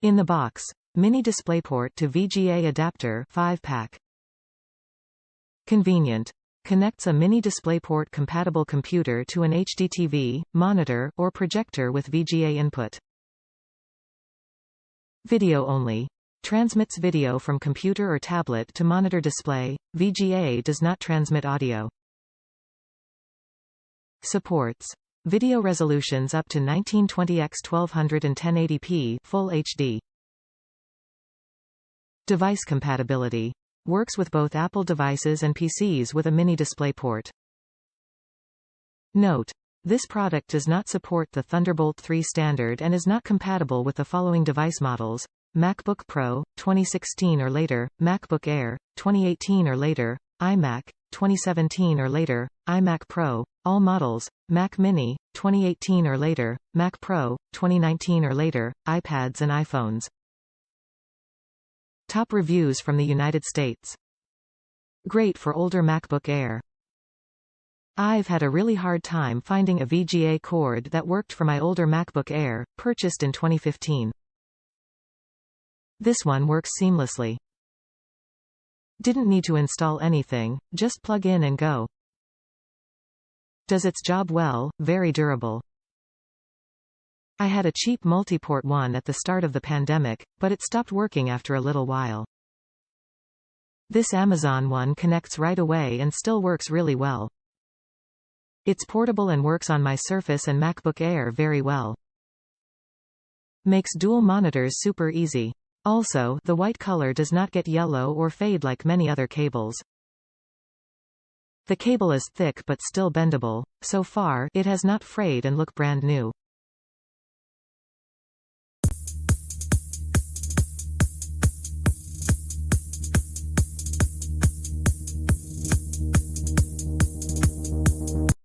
In the box, Mini DisplayPort to VGA adapter 5-pack. Convenient. Connects a Mini DisplayPort compatible computer to an HDTV, monitor, or projector with VGA input. Video only. Transmits video from computer or tablet to monitor display. VGA does not transmit audio. Supports video resolutions up to 1920x 1200 and 1080p Full HD. Device compatibility. Works with both Apple devices and PCs with a Mini DisplayPort. Note: this product does not support the Thunderbolt 3 standard and is not compatible with the following device models: MacBook Pro, 2016 or later, MacBook Air, 2018 or later, iMac, 2017 or later, iMac Pro, all models, Mac Mini, 2018 or later, Mac Pro, 2019 or later, iPads and iPhones. Top reviews from the United States. Great for older MacBook Air. I've had a really hard time finding a VGA cord that worked for my older MacBook Air, purchased in 2015. This one works seamlessly. Didn't need to install anything, just plug in and go. Does its job well, very durable. I had a cheap multi-port one at the start of the pandemic, but it stopped working after a little while. This Amazon one connects right away and still works really well. It's portable and works on my Surface and MacBook Air very well. Makes dual monitors super easy. Also, the white color does not get yellow or fade like many other cables. The cable is thick but still bendable. So far, it has not frayed and look brand new.